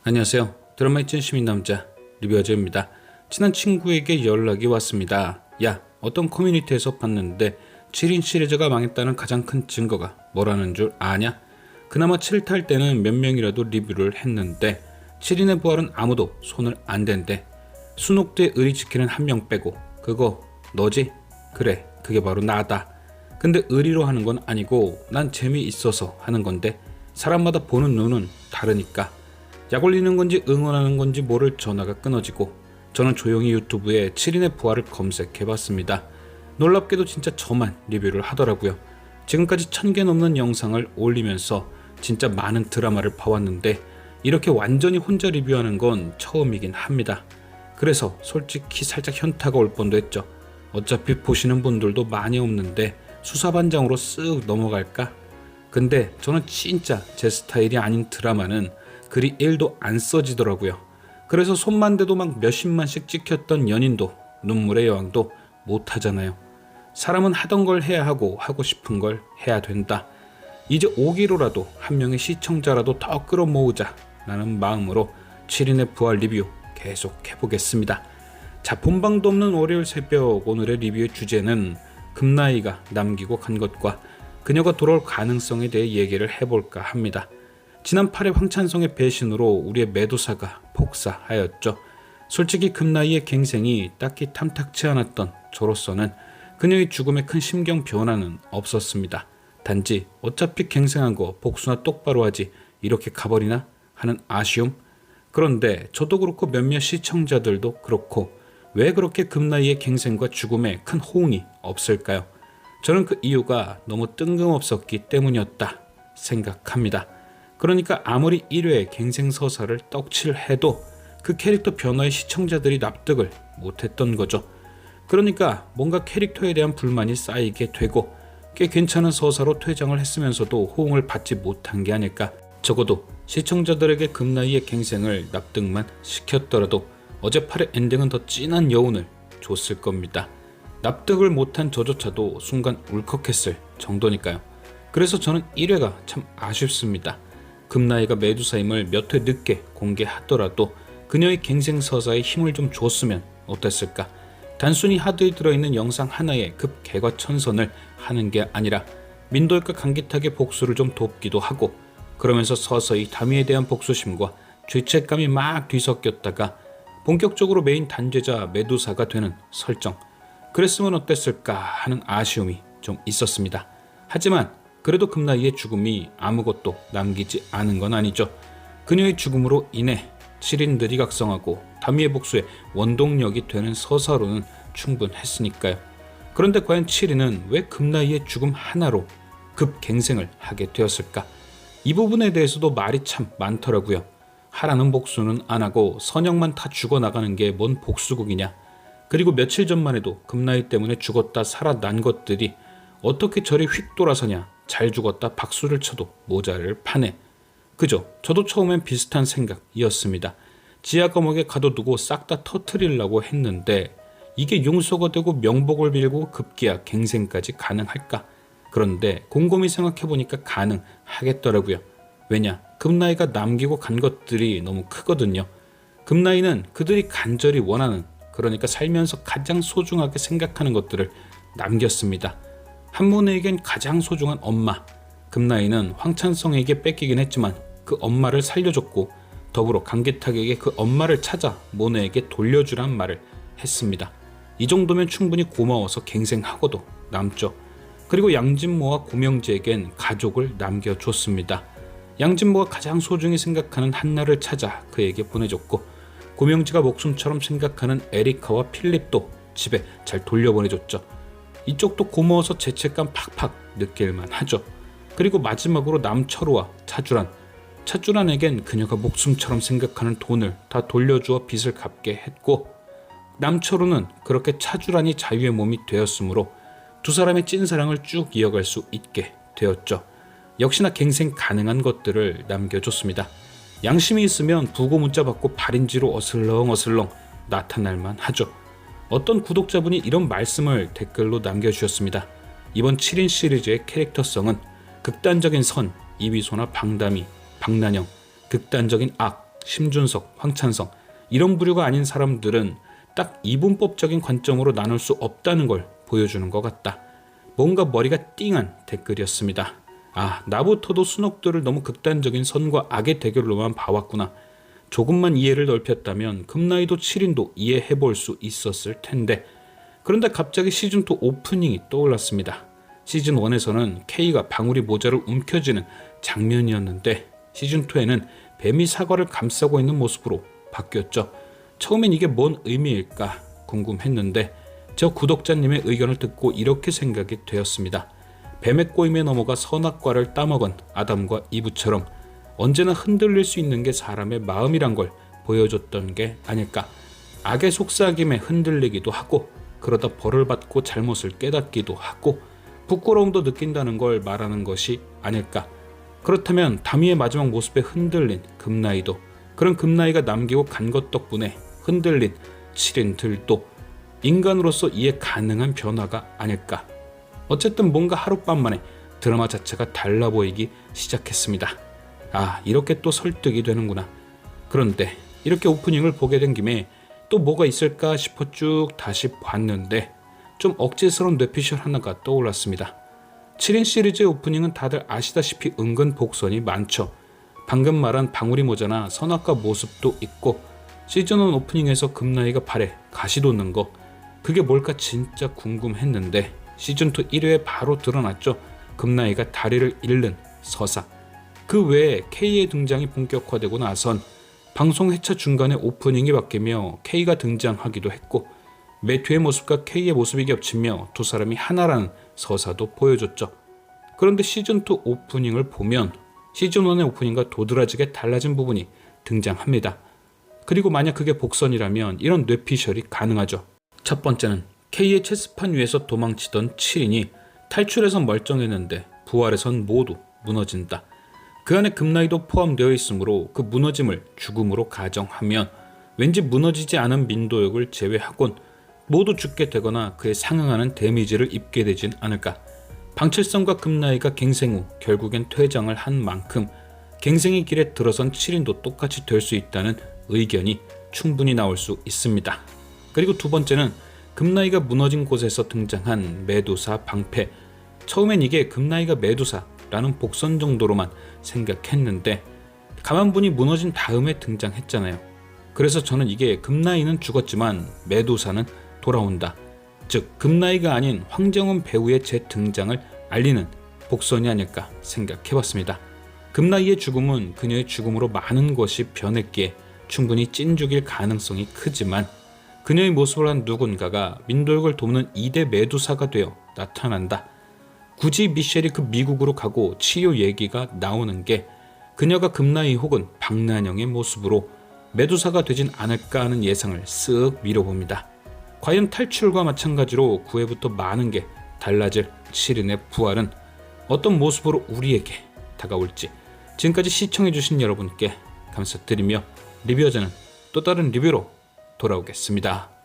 안녕하세요. 드라마의 찐시민 남자 리뷰어즈입니다. 친한 친구에게 연락이 왔습니다. 야, 어떤 커뮤니티에서 봤는데 7인 시리즈가 망했다는 가장 큰 증거가 뭐라는 줄 아냐? 그나마 7탈 때는 몇 명이라도 리뷰를 했는데 7인의 부활은 아무도 손을 안 댄대. 순옥대 의리 지키는 한 명 빼고. 그거 너지? 그래, 그게 바로 나다. 근데 의리로 하는 건 아니고 난 재미있어서 하는 건데 사람마다 보는 눈은 다르니까. 약 올리는 건지 응원하는 건지 모를 전화가 끊어지고 저는 조용히 유튜브에 7인의 부활을 검색해봤습니다. 놀랍게도 진짜 저만 리뷰를 하더라고요. 지금까지 1000개 넘는 영상을 올리면서 진짜 많은 드라마를 봐왔는데 이렇게 완전히 혼자 리뷰하는 건 처음이긴 합니다. 그래서 솔직히 살짝 현타가 올 뻔도 했죠. 어차피 보시는 분들도 많이 없는데 수사반장으로 쓱 넘어갈까? 근데 저는 진짜 제 스타일이 아닌 드라마는 글이 1도 안 써지더라고요. 그래서 손만 대도 막 몇십만씩 찍혔던 연인도 눈물의 여왕도 못하잖아요. 사람은 하던 걸 해야 하고 하고 싶은 걸 해야 된다. 이제 5기로라도 한 명의 시청자라도 더 끌어모으자 라는 마음으로 7인의 부활 리뷰 계속 해보겠습니다. 자, 본방도 없는 월요일 새벽 오늘의 리뷰의 주제는 금나이가 남기고 간 것과 그녀가 돌아올 가능성에 대해 얘기를 해볼까 합니다. 지난 8회 황찬성의 배신으로 우리의 메두사가 폭사하였죠. 솔직히 금나이의 갱생이 딱히 탐탁치 않았던 저로서는 그녀의 죽음에 큰 심경 변화는 없었습니다. 단지 어차피 갱생한 거 복수나 똑바로 하지 이렇게 가버리나 하는 아쉬움? 그런데 저도 그렇고 몇몇 시청자들도 그렇고 왜 그렇게 금나이의 갱생과 죽음에 큰 호응이 없을까요? 저는 그 이유가 너무 뜬금없었기 때문이었다 생각합니다. 그러니까 아무리 1회 갱생서사를 떡칠해도 그 캐릭터 변화에 시청자들이 납득을 못했던 거죠. 그러니까 뭔가 캐릭터에 대한 불만이 쌓이게 되고 꽤 괜찮은 서사로 퇴장을 했으면서도 호응을 받지 못한 게 아닐까. 적어도 시청자들에게 금나이의 갱생을 납득만 시켰더라도 어제 8회 엔딩은 더 진한 여운을 줬을 겁니다. 납득을 못한 저조차도 순간 울컥했을 정도니까요. 그래서 저는 1회가 참 아쉽습니다. 금나이가 메두사임을 몇 회 늦게 공개하더라도 그녀의 갱생서사에 힘을 좀 줬으면 어땠을까. 단순히 하드에 들어있는 영상 하나에 급 개과천선을 하는 게 아니라 민도일과 강기탁의 복수를 좀 돕기도 하고 그러면서 서서히 다미에 대한 복수심과 죄책감이 막 뒤섞였다가 본격적으로 메인 단죄자 메두사가 되는 설정. 그랬으면 어땠을까 하는 아쉬움이 좀 있었습니다. 하지만 그래도 금나이의 죽음이 아무것도 남기지 않은 건 아니죠. 그녀의 죽음으로 인해 7인들이 각성하고 다미의 복수의 원동력이 되는 서사로는 충분했으니까요. 그런데 과연 7인은 왜 금나이의 죽음 하나로 급갱생을 하게 되었을까? 이 부분에 대해서도 말이 참 많더라고요. 하라는 복수는 안 하고 선영만 다 죽어나가는 게 뭔 복수국이냐. 그리고 며칠 전만 해도 금나이 때문에 죽었다 살아난 것들이 어떻게 저리 휙 돌아서냐. 잘 죽었다 박수를 쳐도 모자를 파네. 그죠? 저도 처음엔 비슷한 생각이었습니다. 지하 감옥에 가둬두고 싹 다 터트리려고 했는데 이게 용서가 되고 명복을 빌고 급기야 갱생까지 가능할까? 그런데 곰곰이 생각해보니까 가능하겠더라고요. 왜냐? 금나이가 남기고 간 것들이 너무 크거든요. 금나이는 그들이 간절히 원하는, 그러니까 살면서 가장 소중하게 생각하는 것들을 남겼습니다. 한문에겐 가장 소중한 엄마. 금나이는 황찬성에게 뺏기긴 했지만 그 엄마를 살려줬고 더불어 강기탁에게 그 엄마를 찾아 모네에게 돌려주란 말을 했습니다. 이 정도면 충분히 고마워서 갱생하고도 남죠. 그리고 양진모와 고명지에겐 가족을 남겨줬습니다. 양진모가 가장 소중히 생각하는 한나를 찾아 그에게 보내줬고 고명지가 목숨처럼 생각하는 에리카와 필립도 집에 잘 돌려보내줬죠. 이쪽도 고마워서 죄책감 팍팍 느낄만 하죠. 그리고 마지막으로 남철우와 차주란에겐 그녀가 목숨처럼 생각하는 돈을 다 돌려주어 빚을 갚게 했고 남철우는 그렇게 차주란이 자유의 몸이 되었으므로 두 사람의 찐사랑을 쭉 이어갈 수 있게 되었죠. 역시나 갱생 가능한 것들을 남겨줬습니다. 양심이 있으면 부고 문자 받고 발인지로 어슬렁어슬렁 나타날만 하죠. 어떤 구독자분이 이런 말씀을 댓글로 남겨주셨습니다. 이번 7인 시리즈의 캐릭터성은 극단적인 선, 이비소나 방다미, 박난영, 극단적인 악, 심준석, 황찬성 이런 부류가 아닌 사람들은 딱 이분법적인 관점으로 나눌 수 없다는 걸 보여주는 것 같다. 뭔가 머리가 띵한 댓글이었습니다. 아, 나부터도 순옥들을 너무 극단적인 선과 악의 대결로만 봐왔구나. 조금만 이해를 넓혔다면 금나이도 7인도 이해해볼 수 있었을 텐데. 그런데 갑자기 시즌2 오프닝이 떠올랐습니다. 시즌1에서는 K가 방울이 모자를 움켜쥐는 장면이었는데 시즌2에는 뱀이 사과를 감싸고 있는 모습으로 바뀌었죠. 처음엔 이게 뭔 의미일까 궁금했는데 저 구독자님의 의견을 듣고 이렇게 생각이 되었습니다. 뱀의 꼬임에 넘어가 선악과를 따먹은 아담과 이브처럼 언제나 흔들릴 수 있는 게 사람의 마음이란 걸 보여줬던 게 아닐까. 악의 속삭임에 흔들리기도 하고 그러다 벌을 받고 잘못을 깨닫기도 하고 부끄러움도 느낀다는 걸 말하는 것이 아닐까. 그렇다면 다미의 마지막 모습에 흔들린 금나이도 그런 금나이가 남기고 간 것 덕분에 흔들린 7인들도 인간으로서 이해 가능한 변화가 아닐까. 어쨌든 뭔가 하룻밤 만에 드라마 자체가 달라 보이기 시작했습니다. 아, 이렇게 또 설득이 되는구나. 그런데 이렇게 오프닝을 보게 된 김에 또 뭐가 있을까 싶어 쭉 다시 봤는데 좀 억지스러운 뇌피셜 하나가 떠올랐습니다. 7인 시리즈의 오프닝은 다들 아시다시피 은근 복선이 많죠. 방금 말한 방울이 모자나 선악과 모습도 있고 시즌1 오프닝에서 금나이가 발에 가시 돋는 거 그게 뭘까 진짜 궁금했는데 시즌2 1회에 바로 드러났죠. 금나이가 다리를 잃는 서사. 그 외에 K의 등장이 본격화되고 나선 방송 회차 중간에 오프닝이 바뀌며 K가 등장하기도 했고 매튜의 모습과 K의 모습이 겹치며 두 사람이 하나라는 서사도 보여줬죠. 그런데 시즌2 오프닝을 보면 시즌1의 오프닝과 도드라지게 달라진 부분이 등장합니다. 그리고 만약 그게 복선이라면 이런 뇌피셜이 가능하죠. 첫 번째는 K의 체스판 위에서 도망치던 7인이 탈출해서 멀쩡했는데 부활해선 모두 무너진다. 그 안에 금나이도 포함되어 있으므로 그 무너짐을 죽음으로 가정하면 왠지 무너지지 않은 민도역을 제외하곤 모두 죽게 되거나 그에 상응하는 데미지를 입게 되진 않을까. 방칠성과 금나이가 갱생 후 결국엔 퇴장을 한 만큼 갱생의 길에 들어선 7인도 똑같이 될 수 있다는 의견이 충분히 나올 수 있습니다. 그리고 두 번째는 금나이가 무너진 곳에서 등장한 메두사 방패. 처음엔 이게 금나이가 메두사라는 복선 정도로만 생각했는데 가만 보니 무너진 다음에 등장했잖아요. 그래서 저는 이게 금나이는 죽었지만 메두사는 돌아온다. 즉 금나이가 아닌 황정은 배우의 재등장을 알리는 복선이 아닐까 생각해봤습니다. 금나이의 죽음은 그녀의 죽음으로 많은 것이 변했기에 충분히 찐죽일 가능성이 크지만 그녀의 모습을 한 누군가가 민도역을 돕는 2대 메두사가 되어 나타난다. 굳이 미셸이 그 미국으로 가고 치유 얘기가 나오는 게 그녀가 금나이 혹은 박난영의 모습으로 메두사가 되진 않을까 하는 예상을 쓱 미뤄봅니다. 과연 탈출과 마찬가지로 9회부터 많은 게 달라질 7인의 부활은 어떤 모습으로 우리에게 다가올지 지금까지 시청해주신 여러분께 감사드리며 리뷰어저는 또 다른 리뷰로 돌아오겠습니다.